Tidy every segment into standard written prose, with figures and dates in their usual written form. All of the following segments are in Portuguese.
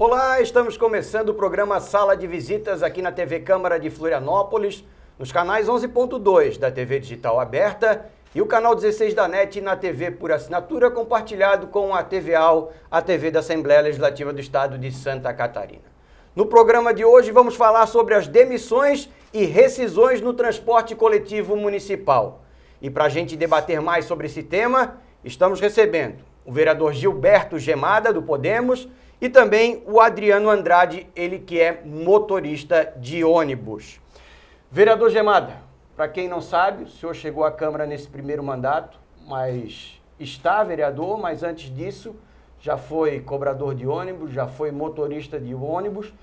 Olá, estamos começando o programa Sala de Visitas aqui na TV Câmara de Florianópolis, nos canais 11.2 da TV Digital Aberta e o canal 16 da NET na TV por assinatura, compartilhado com a TVAL, a TV da Assembleia Legislativa do Estado de Santa Catarina. No programa de hoje vamos falar sobre as demissões e rescisões no transporte coletivo municipal. E para a gente debater mais sobre esse tema, estamos recebendo o vereador Gilberto Gemada, do Podemos, e também o Adriano Andrade, ele que é motorista de ônibus. Vereador Gemada, para quem não sabe, o senhor chegou à Câmara nesse primeiro mandato, mas está vereador, mas antes disso já foi cobrador de ônibus, já foi motorista de ônibus,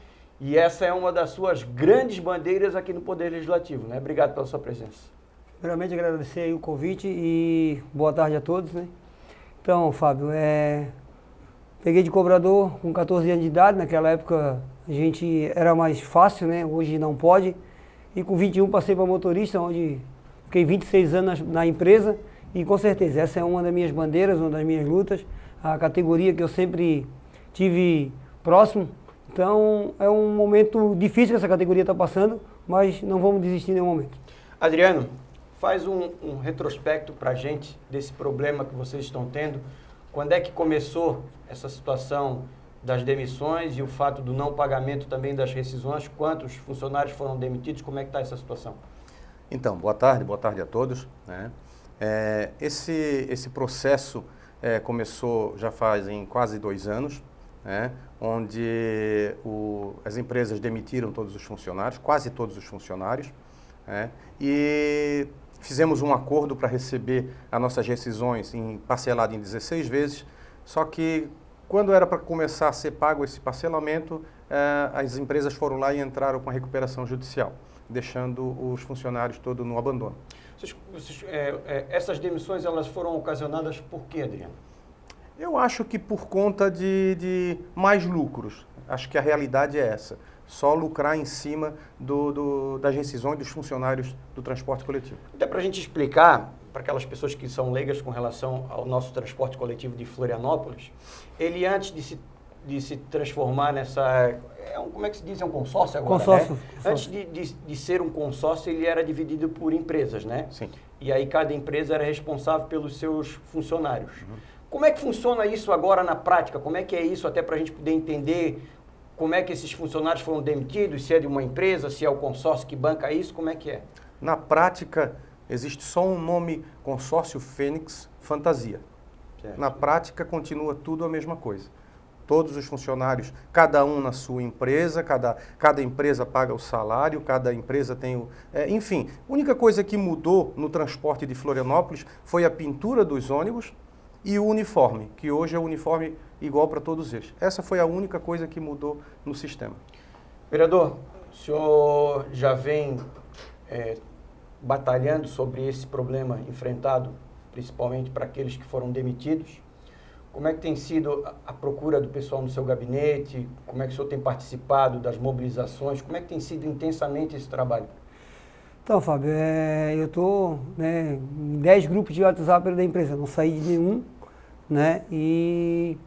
e essa é uma das suas grandes bandeiras aqui no Poder Legislativo, né? Obrigado pela sua presença. Primeiramente, agradecer aí o convite e boa tarde a todos, né? Então, Fábio, peguei de cobrador com 14 anos de idade, naquela época a gente era mais fácil, né? Hoje não pode. E com 21 passei para motorista, onde fiquei 26 anos na empresa e com certeza essa é uma das minhas bandeiras, uma das minhas lutas, a categoria que eu sempre tive próximo. Então é um momento difícil que essa categoria está passando, mas não vamos desistir em nenhum momento. Adriano, faz um retrospecto para a gente desse problema que vocês estão tendo. Quando é que começou essa situação das demissões e o fato do não pagamento também das rescisões? Quantos funcionários foram demitidos? Como é que está essa situação? Então, boa tarde a todos, né? Esse processo começou já fazem quase 2 anos, né? Onde as empresas demitiram todos os funcionários, quase todos os funcionários, né? E fizemos um acordo para receber as nossas rescisões parcelado em 16 vezes, só que quando era para começar a ser pago esse parcelamento, as empresas foram lá e entraram com a recuperação judicial, deixando os funcionários todos no abandono. Essas demissões elas foram ocasionadas por quê, Adriano? Eu acho que por conta de mais lucros. Acho que a realidade é essa. Só lucrar em cima das rescisões dos funcionários do transporte coletivo. Até para a gente explicar, para aquelas pessoas que são leigas com relação ao nosso transporte coletivo de Florianópolis, ele antes de se transformar nessa... como é que se diz? É um consórcio agora, consórcio, né? Consórcio. Antes de ser um consórcio, ele era dividido por empresas, né? Sim. E aí cada empresa era responsável pelos seus funcionários. Como é que funciona isso agora na prática? Como é que é isso até para a gente poder entender como é que esses funcionários foram demitidos, se é de uma empresa, se é o consórcio que banca isso, como é que é? Na prática, existe só um nome consórcio Fênix Fantasia. Certo. Na prática, continua tudo a mesma coisa. Todos os funcionários, cada um na sua empresa, cada empresa paga o salário, cada empresa tem o... enfim, a única coisa que mudou no transporte de Florianópolis foi a pintura dos ônibus e o uniforme, que hoje é o uniforme igual para todos eles. Essa foi a única coisa que mudou no sistema. Vereador, o senhor já vem batalhando sobre esse problema enfrentado, principalmente para aqueles que foram demitidos. Como é que tem sido a procura do pessoal no seu gabinete? Como é que o senhor tem participado das mobilizações? Como é que tem sido intensamente esse trabalho? Então, Fábio, eu estou em 10 grupos de WhatsApp da empresa, não saí de nenhum, né? E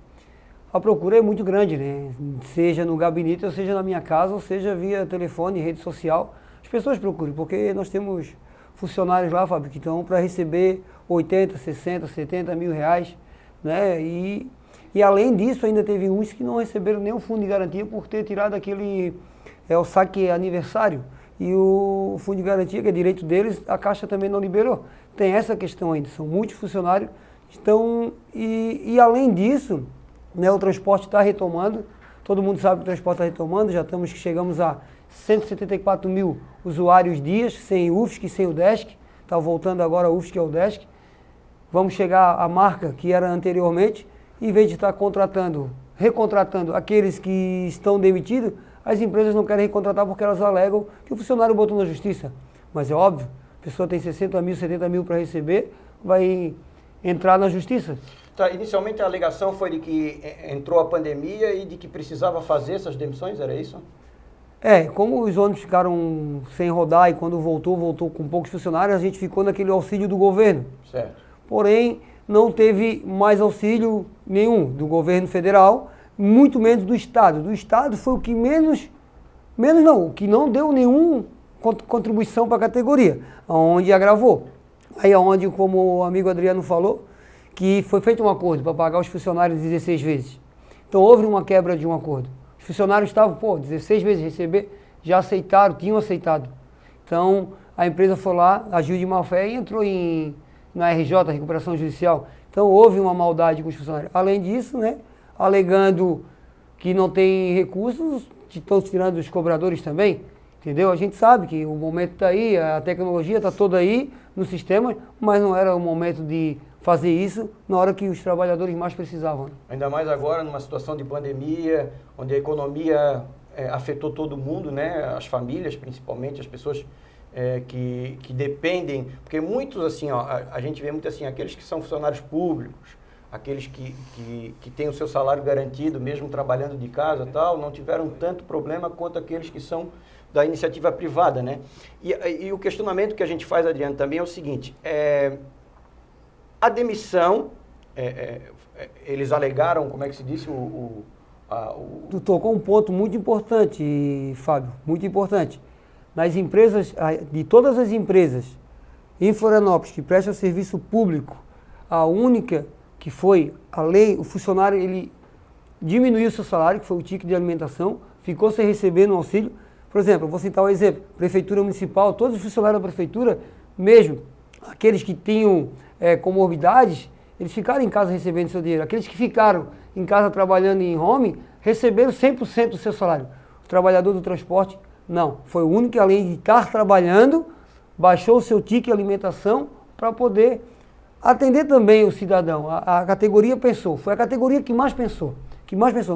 a procura é muito grande, né? Seja no gabinete, ou seja na minha casa, ou seja via telefone, rede social. As pessoas procuram, porque nós temos funcionários lá, Fábio, que estão para receber 80, 60, 70 mil reais, né? E além disso, ainda teve uns que não receberam nenhum fundo de garantia por ter tirado o saque aniversário. E o fundo de garantia, que é direito deles, a Caixa também não liberou. Tem essa questão ainda, são muitos funcionários. E além disso, né, o transporte está retomando, todo mundo sabe que o transporte está retomando, chegamos a 174 mil usuários dias, sem o UFSC e sem o DESC, está voltando agora o UFSC e o DESC. Vamos chegar à marca que era anteriormente, em vez de estar recontratando aqueles que estão demitidos, as empresas não querem recontratar porque elas alegam que o funcionário botou na justiça. Mas é óbvio, a pessoa tem 60 mil, 70 mil para receber, vai entrar na justiça. Tá, inicialmente a alegação foi de que entrou a pandemia e de que precisava fazer essas demissões, era isso? Como os ônibus ficaram sem rodar e quando voltou com poucos funcionários, a gente ficou naquele auxílio do governo. Certo. Porém, não teve mais auxílio nenhum do governo federal, muito menos do Estado. Do Estado foi o que o que não deu nenhuma contribuição para a categoria, onde agravou. Aí onde, como o amigo Adriano falou, que foi feito um acordo para pagar os funcionários 16 vezes. Então houve uma quebra de um acordo. Os funcionários estavam, 16 vezes receber, já aceitaram, tinham aceitado. Então a empresa foi lá, agiu de má fé e entrou na RJ, Recuperação Judicial. Então houve uma maldade com os funcionários. Além disso, né, alegando que não tem recursos, estão tirando os cobradores também, entendeu? A gente sabe que o momento está aí, a tecnologia está toda aí no sistema, mas não era o momento de fazer isso na hora que os trabalhadores mais precisavam. Ainda mais agora, numa situação de pandemia, onde a economia afetou todo mundo, né? As famílias, principalmente, as pessoas que dependem, porque muitos, assim, ó, a gente vê muito assim, aqueles que são funcionários públicos, aqueles que têm o seu salário garantido, mesmo trabalhando de casa e tal, não tiveram tanto problema quanto aqueles que são da iniciativa privada, né? E o questionamento que a gente faz, Adriano, também é o seguinte, a demissão, eles alegaram, como é que se disse, Tu tocou um ponto muito importante, Fábio, muito importante. Nas empresas, de todas as empresas em Florianópolis que prestam serviço público, a única que foi a lei, o funcionário, ele diminuiu o seu salário, que foi o ticket de alimentação, ficou sem receber no auxílio. Por exemplo, eu vou citar um exemplo, Prefeitura Municipal, todos os funcionários da Prefeitura, mesmo aqueles que tinham comorbidades, eles ficaram em casa recebendo seu dinheiro. Aqueles que ficaram em casa trabalhando em home, receberam 100% do seu salário. O trabalhador do transporte, não. Foi o único que, além de estar trabalhando, baixou o seu ticket de alimentação para poder atender também o cidadão. A categoria pensou, foi a categoria que mais pensou.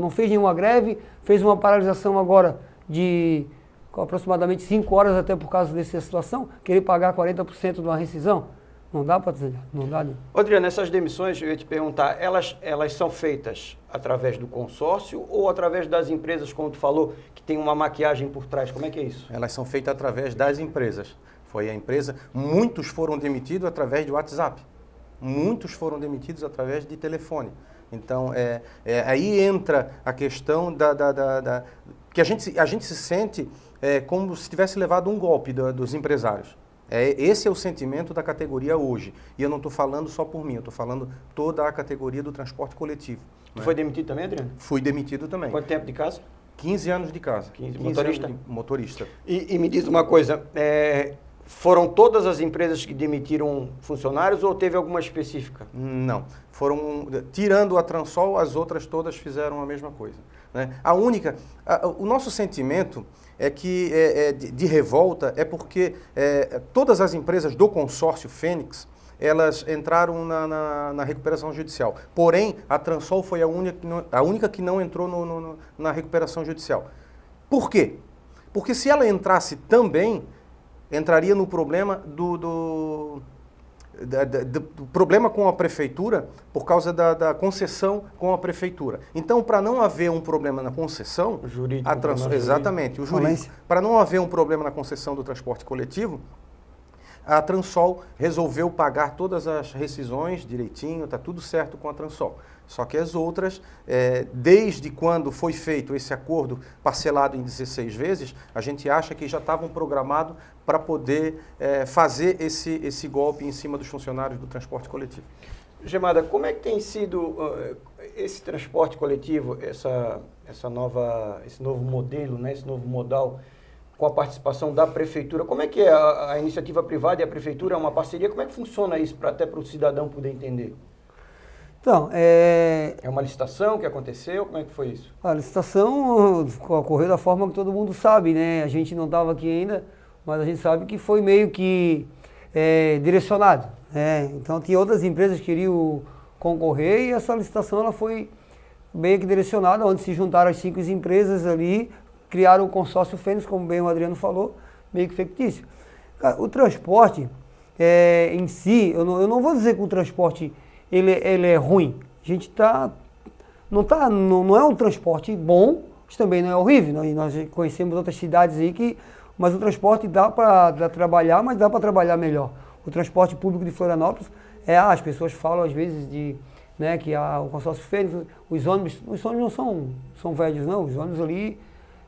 Não fez nenhuma greve, fez uma paralisação agora de aproximadamente 5 horas, até por causa dessa situação, querer pagar 40% de uma rescisão. Não dá para dizer, não dá. Adriano, essas demissões, eu ia te perguntar, elas são feitas através do consórcio ou através das empresas, como tu falou, que tem uma maquiagem por trás? Como é que é isso? Elas são feitas através das empresas. Foi a empresa, muitos foram demitidos através de WhatsApp. Muitos foram demitidos através de telefone. Então, aí entra a questão que a gente se sente como se tivesse levado um golpe dos empresários. Esse é o sentimento da categoria hoje. E eu não estou falando só por mim, eu estou falando toda a categoria do transporte coletivo. Tu foi demitido também, Adriano? Fui demitido também. Quanto tempo de casa? 15 anos de casa. 15 motorista? Anos de motorista. E me diz uma coisa, foram todas as empresas que demitiram funcionários ou teve alguma específica? Não. Tirando a Transol, as outras todas fizeram a mesma coisa. Né? O nosso sentimento é que de revolta é porque todas as empresas do consórcio Fênix, elas entraram na recuperação judicial. Porém, a Transol foi a única que não entrou na recuperação judicial. Por quê? Porque se ela entrasse também, entraria no problema do problema com a prefeitura por causa da concessão com a prefeitura. Então, para não haver um problema na concessão, o jurídico, exatamente, o jurídico, para não haver um problema na concessão do transporte coletivo, a Transol resolveu pagar todas as rescisões direitinho, está tudo certo com a Transol. Só que as outras, desde quando foi feito esse acordo parcelado em 16 vezes, a gente acha que já estavam programados para poder fazer esse golpe em cima dos funcionários do transporte coletivo. Gemada, como é que tem sido esse transporte coletivo, esse novo modelo, né, esse novo modal, com a participação da prefeitura? Como é que é a iniciativa privada e a prefeitura? É uma parceria? Como é que funciona isso, até para o cidadão poder entender? Então, é uma licitação que aconteceu? Como é que foi isso? A licitação ocorreu da forma que todo mundo sabe, né? A gente não estava aqui ainda, mas a gente sabe que foi meio que direcionado. Então, tinha outras empresas que queriam concorrer e essa licitação ela foi meio que direcionada, onde se juntaram as 5 empresas ali, criaram o consórcio Fênix, como bem o Adriano falou, meio que fictício. O transporte em si, eu não vou dizer que o transporte ele é ruim. A gente não é um transporte bom, mas também não é horrível. Nós conhecemos outras cidades aí mas o transporte dá para trabalhar, mas dá para trabalhar melhor. O transporte público de Florianópolis, as pessoas falam às vezes né, que o consórcio Fênix, os ônibus não são velhos não, os ônibus ali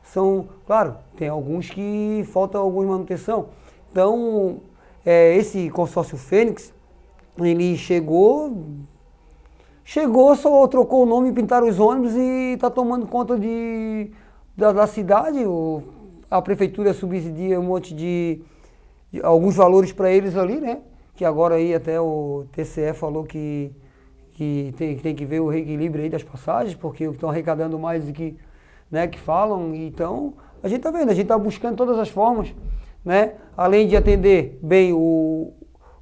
são, claro, tem alguns que faltam alguma manutenção. Então, esse consórcio Fênix, ele chegou, só trocou o nome, pintaram os ônibus e está tomando conta da cidade. A prefeitura subsidia um monte de alguns valores para eles ali, né? Que agora aí até o TCE falou que tem que ver o reequilíbrio aí das passagens, porque estão arrecadando mais do que, né, que falam. Então, a gente está vendo, a gente está buscando todas as formas, né? Além de atender bem o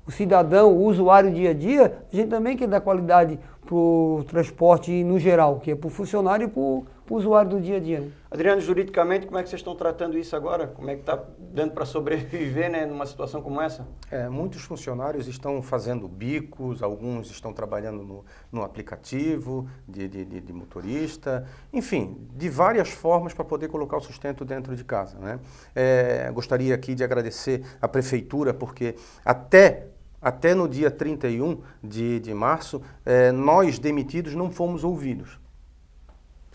cidadão, o usuário dia a dia, a gente também quer dar qualidade para o transporte no geral, que é para o funcionário e para o usuário do dia a dia. Né? Adriano, juridicamente, como é que vocês estão tratando isso agora? Como é que está dando para sobreviver, né, numa situação como essa? Muitos funcionários estão fazendo bicos, alguns estão trabalhando no aplicativo de motorista, enfim, de várias formas para poder colocar o sustento dentro de casa. Né? Gostaria aqui de agradecer à Prefeitura, porque até no dia 31 de março, nós demitidos não fomos ouvidos.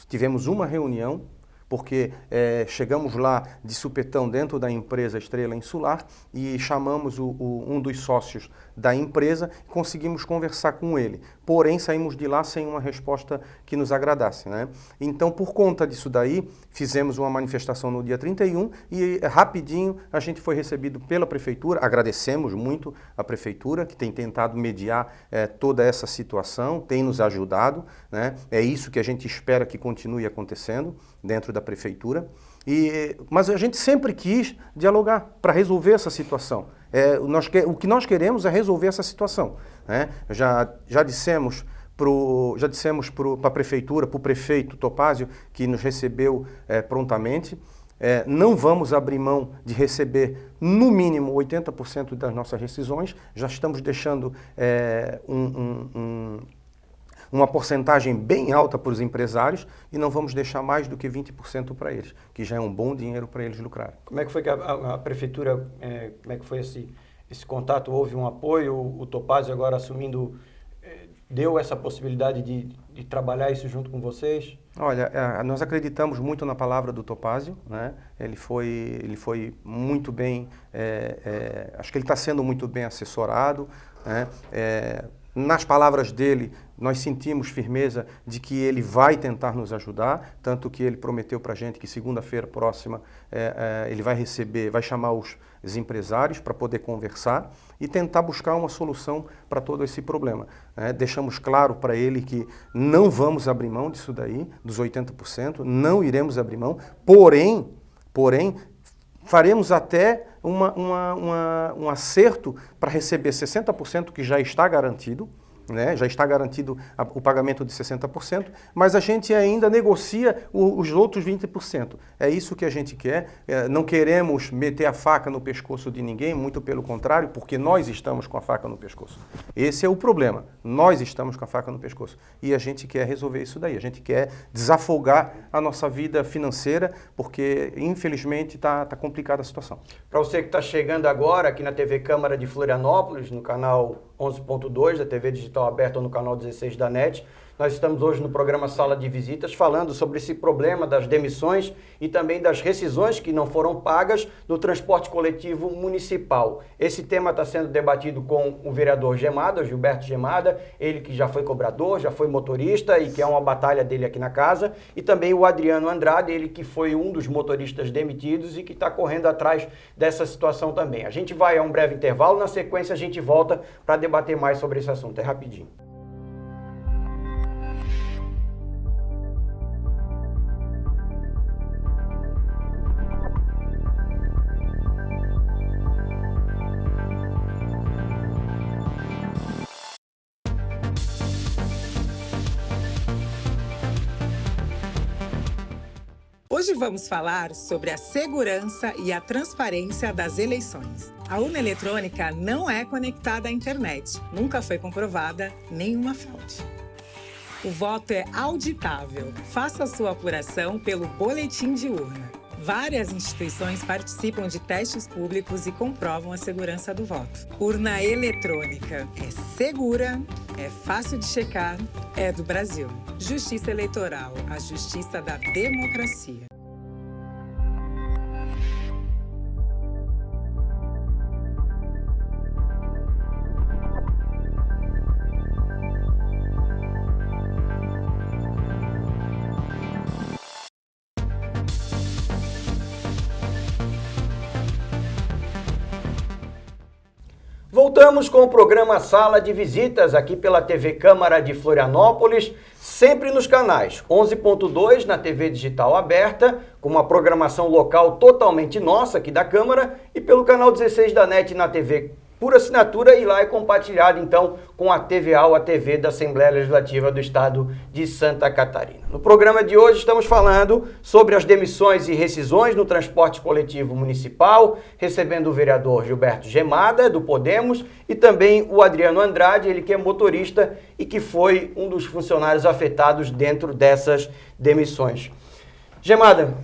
Tivemos uma reunião, porque chegamos lá de supetão dentro da empresa Estrela Insular e chamamos um dos sócios da empresa e conseguimos conversar com ele. Porém, saímos de lá sem uma resposta que nos agradasse. Né? Então, por conta disso daí, fizemos uma manifestação no dia 31 e rapidinho a gente foi recebido pela Prefeitura. Agradecemos muito a Prefeitura, que tem tentado mediar toda essa situação, tem nos ajudado. Né? É isso que a gente espera que continue acontecendo dentro da Prefeitura. Mas a gente sempre quis dialogar para resolver essa situação. O que nós queremos é resolver essa situação. Né? Já dissemos para a Prefeitura, para o prefeito Topázio, que nos recebeu prontamente, não vamos abrir mão de receber no mínimo 80% das nossas rescisões, já estamos deixando uma porcentagem bem alta para os empresários e não vamos deixar mais do que 20% para eles, que já é um bom dinheiro para eles lucrarem. Como é que foi que a Prefeitura, como é que foi esse contato? Houve um apoio? O Topázio agora assumindo, deu essa possibilidade de trabalhar isso junto com vocês? Olha, nós acreditamos muito na palavra do Topázio, né? Ele foi muito bem, acho que ele está sendo muito bem assessorado, né? Nas palavras dele, nós sentimos firmeza de que ele vai tentar nos ajudar, tanto que ele prometeu para a gente que segunda-feira próxima ele vai chamar os empresários para poder conversar e tentar buscar uma solução para todo esse problema. Deixamos claro para ele que não vamos abrir mão disso daí, dos 80%, não iremos abrir mão, porém, faremos até um acerto para receber 60% que já está garantido, né? Já está garantido o pagamento de 60%, mas a gente ainda negocia os outros 20%. É isso que a gente quer, não queremos meter a faca no pescoço de ninguém, muito pelo contrário, porque nós estamos com a faca no pescoço. Esse é o problema, nós estamos com a faca no pescoço e a gente quer resolver isso daí, a gente quer desafogar a nossa vida financeira, porque infelizmente está complicada a situação. Para você que está chegando agora aqui na TV Câmara de Florianópolis, no canal 11.2 da TV Digital Aberta ou no canal 16 da NET. Nós estamos hoje no programa Sala de Visitas falando sobre esse problema das demissões e também das rescisões que não foram pagas no transporte coletivo municipal. Esse tema está sendo debatido com o vereador Gemada, Gilberto Gemada, ele que já foi cobrador, já foi motorista e que é uma batalha dele aqui na casa, e também o Adriano Andrade, ele que foi um dos motoristas demitidos e que está correndo atrás dessa situação também. A gente vai a um breve intervalo, na sequência a gente volta para debater mais sobre esse assunto. É rapidinho. Hoje vamos falar sobre a segurança e a transparência das eleições. A urna eletrônica não é conectada à internet, nunca foi comprovada nenhuma fraude. O voto é auditável. Faça sua apuração pelo boletim de urna. Várias instituições participam de testes públicos e comprovam a segurança do voto. Urna eletrônica é segura, É fácil de checar, é do Brasil. Justiça Eleitoral, a justiça da democracia. Voltamos com o programa Sala de Visitas aqui pela TV Câmara de Florianópolis, sempre nos canais 11.2 na TV digital aberta, com uma programação local totalmente nossa aqui da Câmara, e pelo canal 16 da NET na TV por assinatura, e lá é compartilhado então com a TVAL, a TV da Assembleia Legislativa do Estado de Santa Catarina. No programa de hoje estamos falando sobre as demissões e rescisões no transporte coletivo municipal, recebendo o vereador Gilberto Gemada, do Podemos, e também o Adriano Andrade, ele que é motorista e que foi um dos funcionários afetados dentro dessas demissões. Gemada,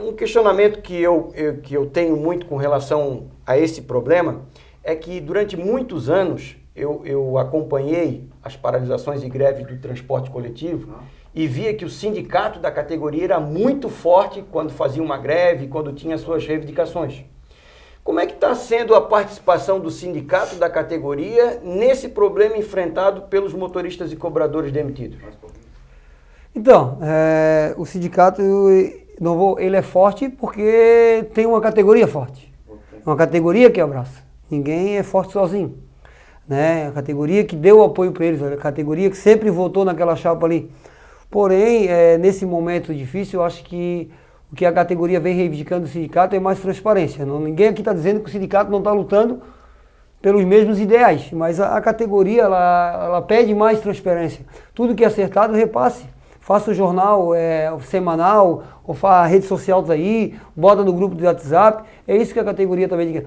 um questionamento que eu tenho muito com relação a esse problema é que durante muitos anos eu acompanhei as paralisações e greves do transporte coletivo e via que o sindicato da categoria era muito forte quando fazia uma greve, quando tinha suas reivindicações. Como é que está sendo a participação do sindicato da categoria nesse problema enfrentado pelos motoristas e cobradores demitidos? Então, o sindicato, ele é forte porque tem uma categoria forte. Uma categoria que abraça. Ninguém é forte sozinho, né? A categoria que deu apoio para eles, a categoria que sempre votou naquela chapa ali. Porém, nesse momento difícil, eu acho que o que a categoria vem reivindicando do sindicato é mais transparência. Ninguém aqui está dizendo que o sindicato não está lutando pelos mesmos ideais, mas a categoria ela pede mais transparência. Tudo que é acertado, repasse. Faça o jornal semanal, ou faça a rede social daí, bota no grupo do WhatsApp. É isso que a categoria também diz.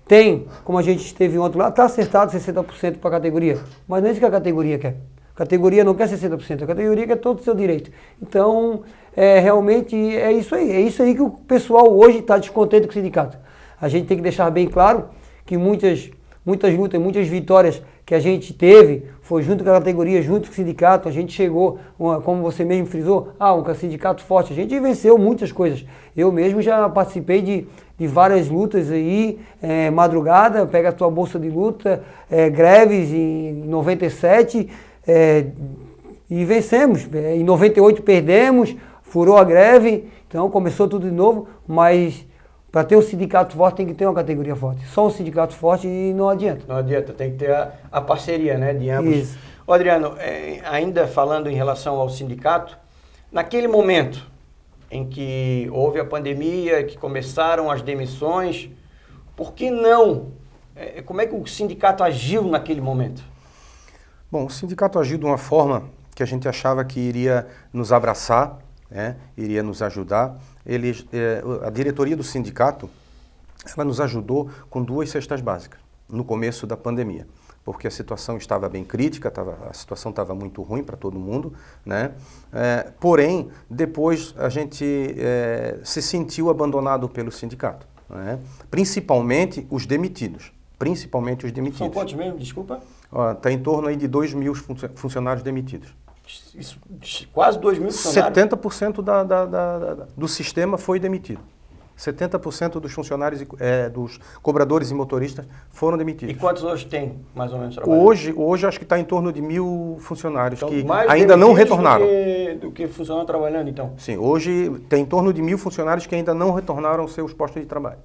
Tem, como a gente teve ontem lá, está acertado 60% para a categoria, mas não é isso que a categoria quer. A categoria não quer 60%, a categoria quer todo o seu direito. Então, realmente é isso aí que o pessoal hoje está descontente com o sindicato. A gente tem que deixar bem claro que muitas lutas, muitas vitórias que a gente teve, foi junto com a categoria, junto com o sindicato, a gente chegou, como você mesmo frisou, um sindicato forte, a gente venceu muitas coisas. Eu mesmo já participei de várias lutas aí, madrugada, pega a tua bolsa de luta, greves em 97, e vencemos. Em 98 perdemos, furou a greve, então começou tudo de novo, mas para ter um sindicato forte tem que ter uma categoria forte. Só um sindicato forte e não adianta. Não adianta, tem que ter a parceria, né, de ambos. Isso. Adriano, ainda falando em relação ao sindicato, naquele momento em que houve a pandemia, que começaram as demissões, por que não? Como é que o sindicato agiu naquele momento? Bom, o sindicato agiu de uma forma que a gente achava que iria nos abraçar, né, iria nos ajudar. A diretoria do sindicato, ela nos ajudou com 2 cestas básicas no começo da pandemia, porque a situação estava bem crítica, a situação estava muito ruim para todo mundo, né? Porém, depois a gente se sentiu abandonado pelo sindicato, né? Principalmente os demitidos. São quantos mesmo? Desculpa? Está em torno aí de 2.000 funcionários demitidos. Isso, quase 2.000 funcionários? 70% do sistema foi demitido. 70% dos funcionários, dos cobradores e motoristas foram demitidos. E quantos hoje tem, mais ou menos, trabalhando? Hoje acho que está em torno de 1.000 funcionários então, que ainda não retornaram. Do que funcionários trabalhando, então? Sim, hoje tem em torno de 1.000 funcionários que ainda não retornaram aos seus postos de trabalho,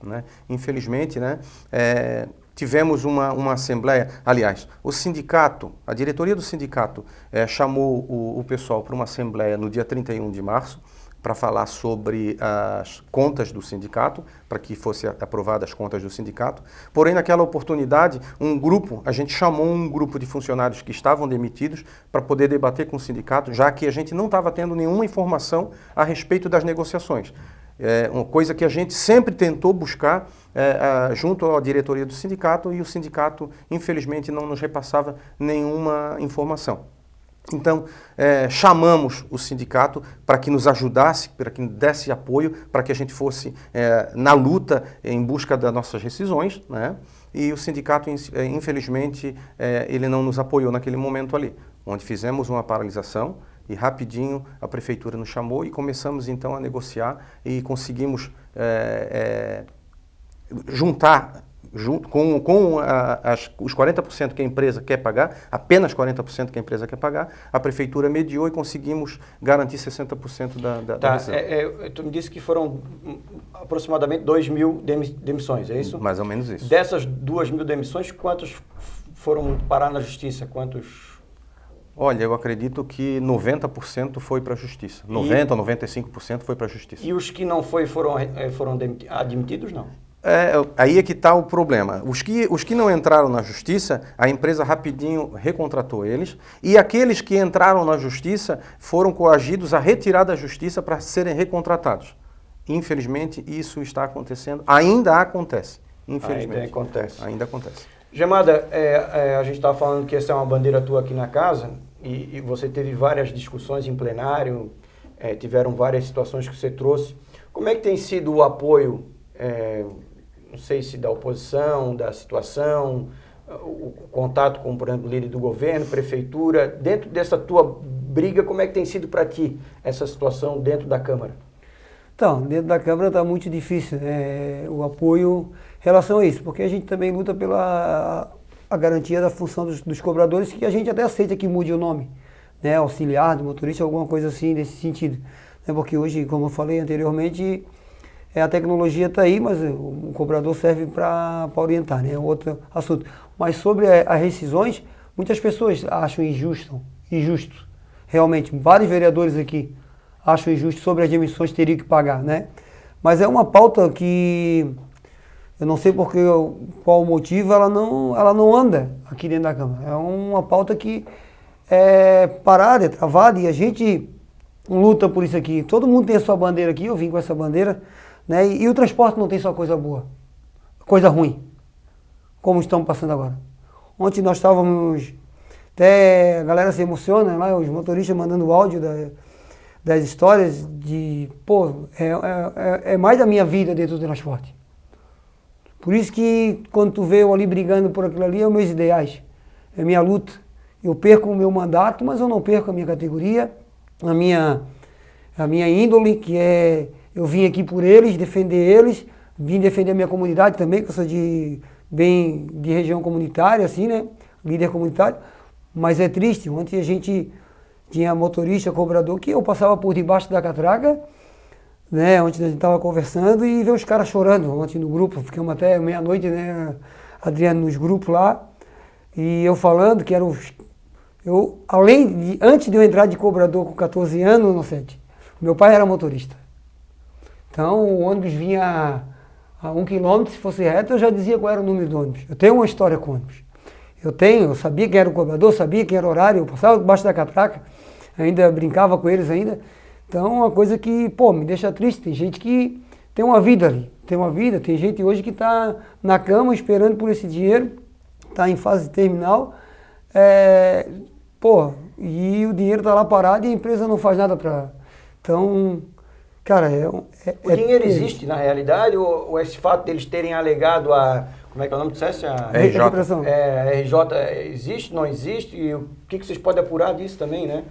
né? Infelizmente, né? Tivemos uma assembleia, aliás, o sindicato, a diretoria do sindicato chamou o pessoal para uma assembleia no dia 31 de março para falar sobre as contas do sindicato, para que fossem aprovadas as contas do sindicato. Porém, naquela oportunidade, a gente chamou um grupo de funcionários que estavam demitidos para poder debater com o sindicato, já que a gente não estava tendo nenhuma informação a respeito das negociações. Uma coisa que a gente sempre tentou buscar junto à diretoria do sindicato, e o sindicato, infelizmente, não nos repassava nenhuma informação. Então, chamamos o sindicato para que nos ajudasse, para que desse apoio, para que a gente fosse na luta em busca das nossas rescisões, né? e o sindicato, infelizmente, ele não nos apoiou naquele momento ali, onde fizemos uma paralisação e rapidinho a prefeitura nos chamou e começamos então a negociar e conseguimos juntar com os 40% que a empresa quer pagar, apenas 40% que a empresa quer pagar, a prefeitura mediou e conseguimos garantir 60% da receita. Tu me disse que foram aproximadamente 2.000 demissões, é isso? Mais ou menos isso. Dessas 2.000 demissões, quantos foram parar na justiça? Quantos? Olha, eu acredito que 90% foi para a justiça. 90% ou 95% foi para a justiça. E os que não foram admitidos, não? Aí é que está o problema. Os que não entraram na justiça, a empresa rapidinho recontratou eles, e aqueles que entraram na justiça foram coagidos a retirar da justiça para serem recontratados. Infelizmente, isso está acontecendo. Ainda acontece. Infelizmente. Ainda acontece. Gemada, a gente estava falando que essa é uma bandeira tua aqui na casa, e você teve várias discussões em plenário, tiveram várias situações que você trouxe. Como é que tem sido o apoio, não sei se da oposição, da situação, o contato com, por exemplo, o líder do governo, prefeitura, dentro dessa tua briga, como é que tem sido para ti essa situação dentro da Câmara? Então, dentro da Câmara está muito difícil o apoio em relação a isso, porque a gente também luta pela a garantia da função dos cobradores, que a gente até aceita que mude o nome, né, auxiliar do motorista, alguma coisa assim nesse sentido. Né, porque hoje, como eu falei anteriormente, a tecnologia está aí, mas o cobrador serve para orientar, né, é outro assunto. Mas sobre as rescisões, muitas pessoas acham injusto, realmente, vários vereadores aqui acham injusto sobre as demissões que teriam que pagar, né? Mas é uma pauta que eu não sei qual o motivo, ela não anda aqui dentro da Câmara. É uma pauta que é parada, é travada, e a gente luta por isso aqui. Todo mundo tem a sua bandeira aqui, eu vim com essa bandeira, né? E o transporte não tem só coisa boa, coisa ruim, como estamos passando agora. Ontem nós estávamos, até a galera se emociona, lá os motoristas mandando áudio das histórias de, é mais da minha vida dentro do transporte. Por isso que quando tu vê eu ali brigando por aquilo ali, é os meus ideais, é a minha luta. Eu perco o meu mandato, mas eu não perco a minha categoria, a minha índole, que é, eu vim aqui por eles, defender eles, vim defender a minha comunidade também, que eu sou de região comunitária, assim, né, líder comunitário, mas é triste. Ontem a gente tinha motorista, cobrador, que eu passava por debaixo da catraca, né, ontem a gente estava conversando e ver os caras chorando ontem no grupo, ficamos até meia-noite, né, Adriano, nos grupos lá, e eu falando que antes de eu entrar de cobrador com 14 anos, Inocente, meu pai era motorista. Então o ônibus vinha a 1 quilômetro, se fosse reto, eu já dizia qual era o número do ônibus. Eu tenho uma história com ônibus. Eu sabia quem era o cobrador, sabia quem era o horário, eu passava debaixo da catraca, ainda brincava com eles ainda. Então é uma coisa que, me deixa triste. Tem gente que tem uma vida ali, tem gente hoje que está na cama esperando por esse dinheiro, está em fase terminal, e o dinheiro está lá parado e a empresa não faz nada para... Então, cara, o dinheiro existe na realidade, ou esse fato deles terem alegado como é que é o nome do dissesse? RJ. RJ existe, não existe? E o que vocês podem apurar disso também, né?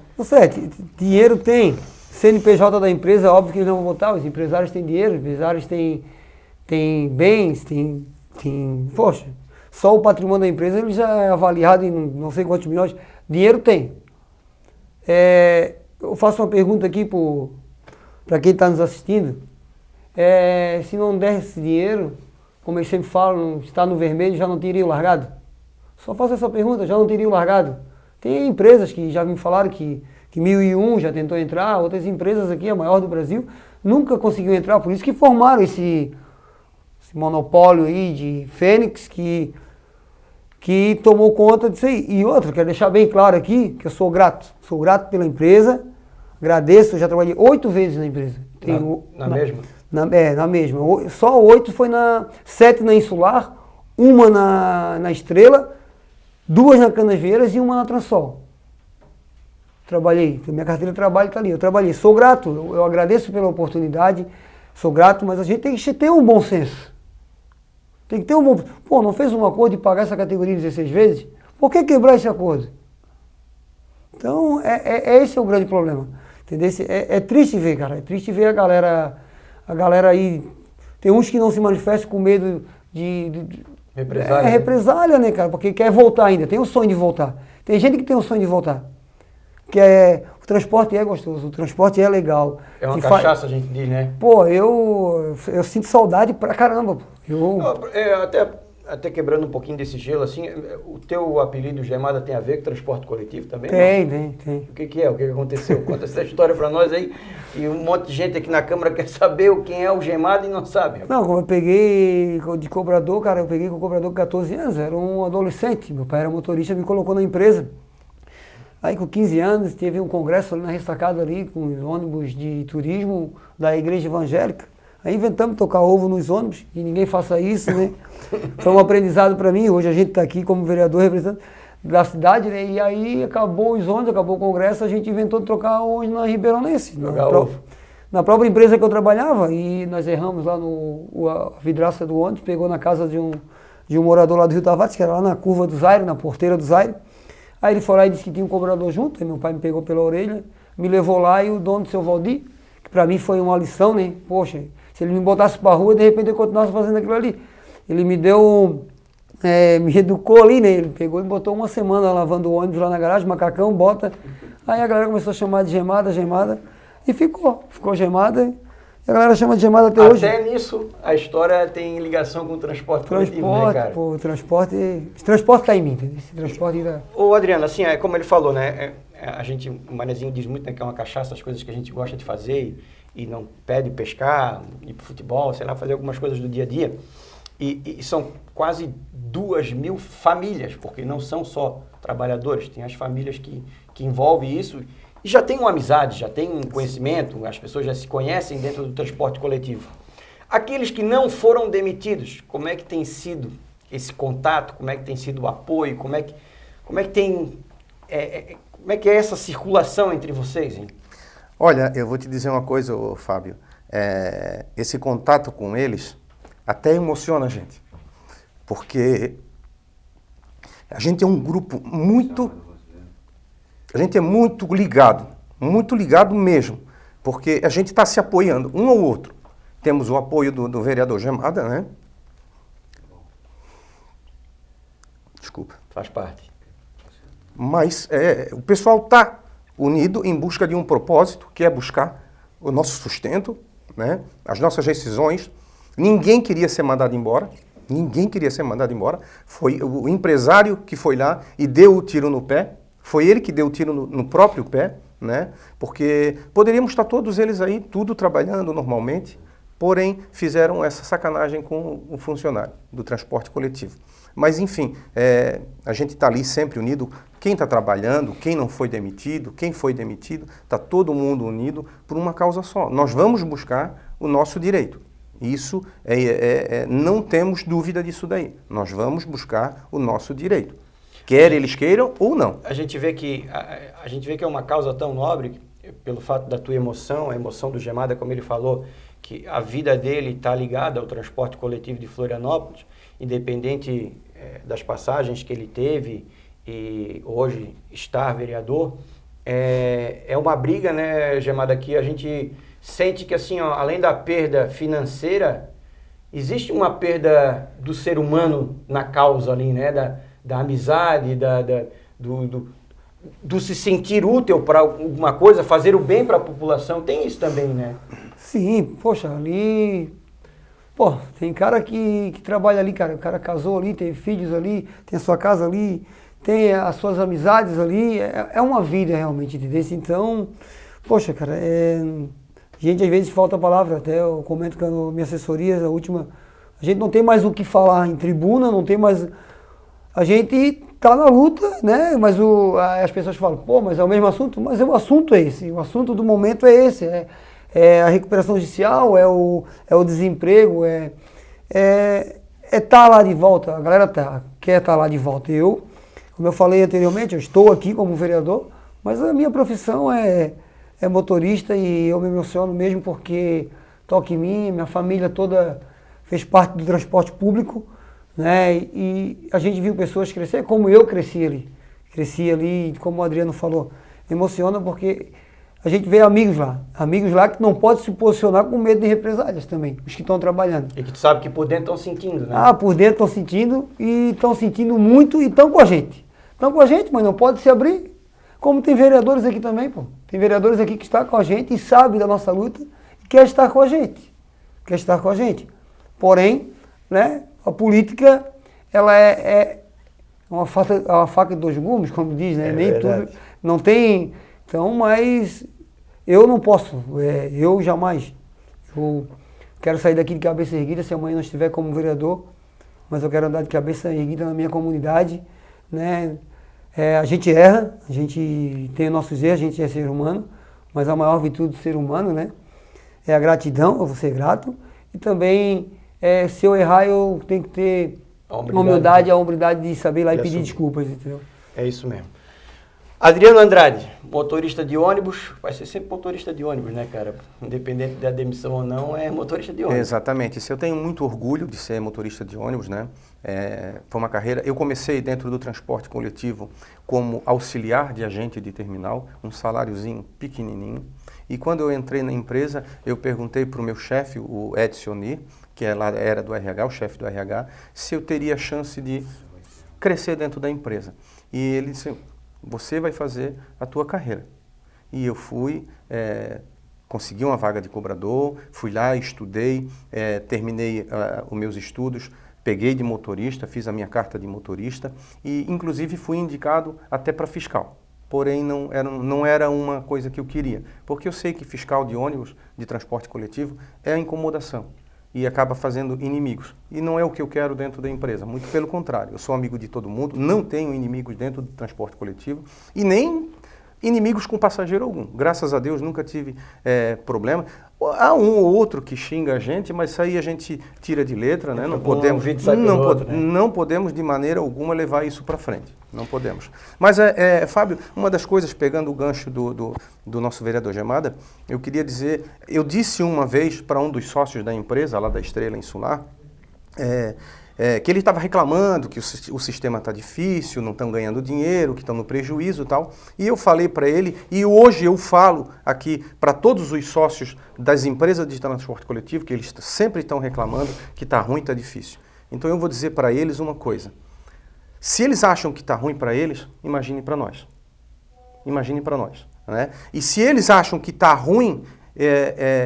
Dinheiro tem. CNPJ da empresa, óbvio que eles não vão votar, os empresários têm dinheiro, os empresários têm bens, poxa, só o patrimônio da empresa ele já é avaliado em não sei quantos milhões. Dinheiro tem. Eu faço uma pergunta aqui para quem está nos assistindo. Se não der esse dinheiro, como eles sempre falam, está no vermelho, já não teriam largado? Só faço essa pergunta, já não teriam largado? Tem empresas que já me falaram que 1001 já tentou entrar, outras empresas aqui, a maior do Brasil, nunca conseguiu entrar, por isso que formaram esse monopólio aí de Fênix que tomou conta disso aí. E outra, quero deixar bem claro aqui, que eu sou grato pela empresa, agradeço, eu já trabalhei 8 vezes na empresa. Na mesma? Na mesma. Só 8 foi 7 na Insular, uma na Estrela, 2 na Canasvieiras e uma na Transol. Trabalhei, minha carteira de trabalho está ali, eu trabalhei. Sou grato, eu agradeço pela oportunidade, sou grato, mas a gente tem que ter um bom senso. Tem que ter um bom... Pô, não fez um acordo de pagar essa categoria 16 vezes? Por que quebrar esse acordo? Então, esse é o grande problema. Entendeu? É triste ver, cara. É triste ver a galera aí... Tem uns que não se manifestam com medo de Represália. Represália, né, cara? Porque quer voltar ainda. Tem o sonho de voltar. Tem gente que tem o sonho de voltar. O transporte é gostoso, o transporte é legal. É uma cachaça, a gente diz, né? Pô, eu sinto saudade pra caramba. Até quebrando um pouquinho desse gelo, assim, o teu apelido Gemada tem a ver com transporte coletivo também? Tem. O que é? O que aconteceu? Conta essa história pra nós aí. E um monte de gente aqui na Câmara quer saber quem é o Gemada e não sabe. Não, como eu peguei de cobrador, cara, eu peguei com o cobrador com 14 anos, era um adolescente. Meu pai era motorista, me colocou na empresa. Aí com 15 anos teve um congresso ali na ressacada ali, com os ônibus de turismo da igreja evangélica. Aí inventamos tocar ovo nos ônibus, e ninguém faça isso, né? Foi um aprendizado para mim, hoje a gente está aqui como vereador representante da cidade, né? E aí acabou os ônibus, acabou o congresso, a gente inventou de trocar hoje na Ribeirãoense. Na própria empresa que eu trabalhava, e nós erramos lá a vidraça do ônibus, pegou na casa de um morador lá do Rio Tavares, que era lá na curva do Zaire, na porteira do Zaire. Aí ele foi lá e disse que tinha um cobrador junto, aí meu pai me pegou pela orelha, me levou lá e o dono do seu Valdir, que para mim foi uma lição, né? Poxa, se ele me botasse para rua, de repente eu continuasse fazendo aquilo ali. Ele me deu, me educou ali, né? Ele pegou e botou uma semana lavando o ônibus lá na garagem, macacão, bota. Aí a galera começou a chamar de Gemada, e ficou Gemada. E a galera chama de Gemada até hoje. Até nisso, a história tem ligação com o transporte coletivo, né, cara? Pô, o transporte está em mim, entendeu? Esse transporte ainda... Ô, Adriano, assim, como ele falou, né? O Manezinho diz muito, né, que é uma cachaça, as coisas que a gente gosta de fazer e não pede pescar, ir pro futebol, sei lá, fazer algumas coisas do dia a dia. E são quase 2.000 famílias, porque não são só trabalhadores, tem as famílias que envolvem isso. E já tem uma amizade, já tem um conhecimento, as pessoas já se conhecem dentro do transporte coletivo. Aqueles que não foram demitidos, como é que tem sido esse contato, como é que tem sido o apoio, como é que é essa circulação entre vocês, hein? Olha, eu vou te dizer uma coisa, Fábio, esse contato com eles até emociona a gente, porque a gente é um grupo a gente é muito ligado mesmo, porque a gente está se apoiando um ao outro. Temos o apoio do vereador Gemada, né? Desculpa. Faz parte. Mas o pessoal está unido em busca de um propósito, que é buscar o nosso sustento, né? As nossas rescisões. Ninguém queria ser mandado embora. Foi o empresário que foi lá e deu o tiro no pé. Foi ele que deu o tiro no próprio pé, né? Porque poderíamos estar todos eles aí, tudo trabalhando normalmente, porém fizeram essa sacanagem com o funcionário do transporte coletivo. Mas enfim, a gente está ali sempre unido, quem está trabalhando, quem não foi demitido, quem foi demitido, está todo mundo unido por uma causa só. Nós vamos buscar o nosso direito. Isso, não temos dúvida disso daí. Nós vamos buscar o nosso direito. Quer eles queiram ou não. A gente vê que é uma causa tão nobre, pelo fato da tua emoção, a emoção do Gemada, como ele falou, que a vida dele está ligada ao transporte coletivo de Florianópolis, independente das passagens que ele teve e hoje estar vereador. É uma briga, né, Gemada, que a gente sente que, assim, ó, além da perda financeira, existe uma perda do ser humano na causa ali, né, da amizade, do se sentir útil para alguma coisa, fazer o bem para a população. Tem isso também, né? Sim, poxa, ali... Pô, tem cara que trabalha ali, cara. O cara casou ali, tem filhos ali, tem a sua casa ali, tem as suas amizades ali. É uma vida realmente, entendeu? Então, poxa, cara, gente, às vezes falta a palavra. Até eu comento que a minha assessoria, a última, a gente não tem mais o que falar em tribuna, não tem mais... A gente tá na luta, né? Mas as pessoas falam, pô, mas é o mesmo assunto? Mas o assunto é esse, o assunto do momento é esse, é a recuperação judicial, é o desemprego, tá lá de volta, a galera quer estar lá de volta. Eu, como eu falei anteriormente, eu estou aqui como vereador, mas a minha profissão é motorista e eu me emociono mesmo porque toca em mim, minha família toda fez parte do transporte público. né? E a gente viu pessoas crescer, como eu cresci ali. Cresci ali, como o Adriano falou, emociona porque a gente vê amigos lá que não podem se posicionar com medo de represálias também, os que estão trabalhando. E que tu sabe que por dentro estão sentindo, né? Ah, por dentro estão sentindo e estão sentindo muito e estão com a gente. Estão com a gente, mas não pode se abrir. Como tem vereadores aqui também, pô. Tem vereadores aqui que estão com a gente e sabem da nossa luta e quer estar com a gente. Quer estar com a gente. Porém, né, a política, ela é uma faca de dois gumes, como diz, né? Nem verdade. tudo. Não tem. Então, mas eu não posso. Eu jamais. Eu quero sair daqui de cabeça erguida se amanhã não estiver como vereador, mas eu quero andar de cabeça erguida na minha comunidade, né? A gente erra, a gente tem nossos erros, a gente é ser humano, mas a maior virtude do ser humano, né, é a gratidão, eu vou ser grato, e também, se eu errar, eu tenho que ter a humildade de saber lá e pedir desculpas, entendeu? É isso mesmo. Adriano Andrade, motorista de ônibus, vai ser sempre motorista de ônibus, né, cara? Independente da demissão ou não, é motorista de ônibus. Exatamente. Isso eu tenho muito orgulho de ser motorista de ônibus, né? Foi uma carreira. Eu comecei dentro do transporte coletivo como auxiliar de agente de terminal, um saláriozinho pequenininho. E quando eu entrei na empresa, eu perguntei para o meu chefe, o Edson Nir, que era do RH, o chefe do RH, se eu teria chance de crescer dentro da empresa. E ele disse: você vai fazer a tua carreira. E eu fui, consegui uma vaga de cobrador, fui lá, estudei, terminei os meus estudos, peguei de motorista, fiz a minha carta de motorista e, inclusive, fui indicado até para fiscal. Porém, não era uma coisa que eu queria, porque eu sei que fiscal de ônibus, de transporte coletivo, é a incomodação e acaba fazendo inimigos. E não é o que eu quero dentro da empresa, muito pelo contrário. Eu sou amigo de todo mundo, não tenho inimigos dentro do transporte coletivo e nem inimigos com passageiro algum. Graças a Deus nunca tive problema. Há um ou outro que xinga a gente, mas isso aí a gente tira de letra, né? Não podemos de maneira alguma levar isso para frente. Não podemos. Mas, Fábio, uma das coisas, pegando o gancho do nosso vereador Gemada, eu queria dizer, eu disse uma vez para um dos sócios da empresa, lá da Estrela Insular, que ele estava reclamando que o sistema está difícil, não estão ganhando dinheiro, que estão no prejuízo e tal. E eu falei para ele, e hoje eu falo aqui para todos os sócios das empresas de transporte coletivo, que eles sempre estão reclamando que está ruim, está difícil. Então eu vou dizer para eles uma coisa. Se eles acham que está ruim para eles, imagine para nós. Imagine para nós. Né? E se eles acham que está ruim,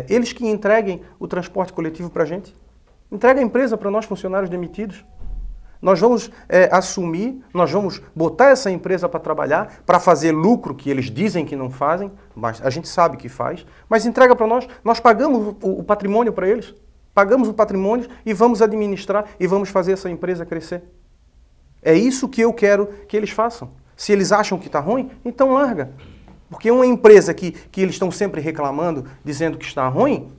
eles que entreguem o transporte coletivo para a gente. Entrega a empresa para nós, funcionários demitidos. Nós vamos assumir, nós vamos botar essa empresa para trabalhar, para fazer lucro que eles dizem que não fazem, mas a gente sabe que faz. Mas entrega para nós pagamos o patrimônio para eles. Pagamos o patrimônio e vamos administrar e vamos fazer essa empresa crescer. É isso que eu quero que eles façam. Se eles acham que está ruim, então larga. Porque uma empresa que eles estão sempre reclamando, dizendo que está ruim,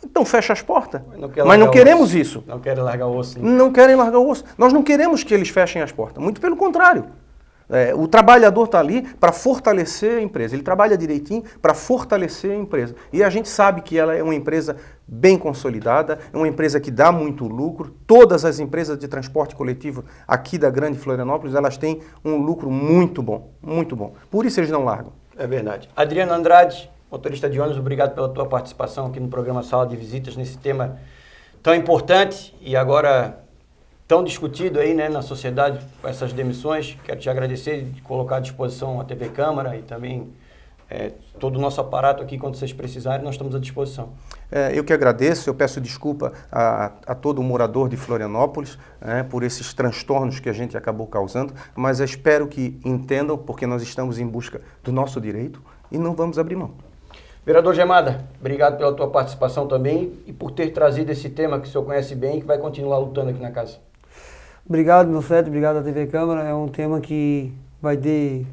então fecha as portas. Mas não queremos isso. Não querem largar o osso. Não querem largar o osso. Nós não queremos que eles fechem as portas. Muito pelo contrário. O trabalhador está ali para fortalecer a empresa. Ele trabalha direitinho para fortalecer a empresa. E a gente sabe que ela é uma empresa bem consolidada, é uma empresa que dá muito lucro. Todas as empresas de transporte coletivo aqui da Grande Florianópolis, elas têm um lucro muito bom, muito bom. Por isso eles não largam. É verdade. Adriano Andrade, motorista de ônibus, obrigado pela tua participação aqui no programa Sala de Visitas, nesse tema tão importante e agora tão discutido aí, né, na sociedade com essas demissões. Quero te agradecer de colocar à disposição a TV Câmara e também todo o nosso aparato aqui, quando vocês precisarem, nós estamos à disposição. Eu que agradeço, eu peço desculpa a todo morador de Florianópolis por esses transtornos que a gente acabou causando, mas eu espero que entendam, porque nós estamos em busca do nosso direito e não vamos abrir mão. Vereador Gemada, obrigado pela tua participação também e por ter trazido esse tema que o senhor conhece bem e que vai continuar lutando aqui na casa. Obrigado, meu Sete, obrigado à TV Câmara. É um tema que vai ter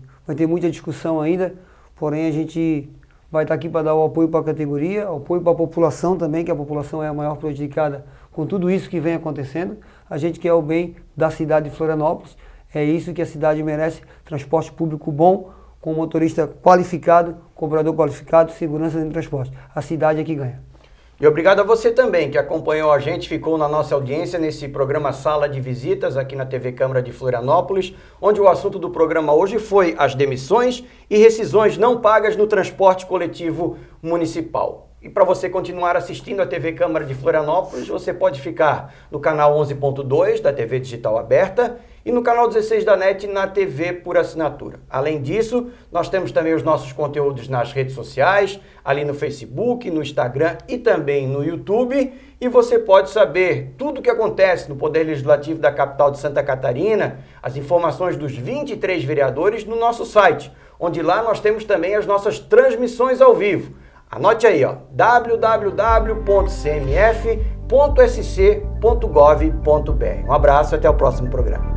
muita discussão ainda, porém a gente vai estar aqui para dar o apoio para a categoria, o apoio para a população também, que a população é a maior prejudicada com tudo isso que vem acontecendo. A gente quer o bem da cidade de Florianópolis, é isso que a cidade merece, transporte público bom, com motorista qualificado, cobrador qualificado, segurança no transporte. A cidade é que ganha. E obrigado a você também que acompanhou a gente, ficou na nossa audiência nesse programa Sala de Visitas aqui na TV Câmara de Florianópolis, onde o assunto do programa hoje foi as demissões e rescisões não pagas no transporte coletivo municipal. E para você continuar assistindo a TV Câmara de Florianópolis, você pode ficar no canal 11.2 da TV Digital Aberta e no canal 16 da NET na TV por assinatura. Além disso, nós temos também os nossos conteúdos nas redes sociais, ali no Facebook, no Instagram e também no YouTube. E você pode saber tudo o que acontece no Poder Legislativo da capital de Santa Catarina, as informações dos 23 vereadores no nosso site, onde lá nós temos também as nossas transmissões ao vivo. Anote aí, ó, www.cmf.sc.gov.br. Um abraço e até o próximo programa.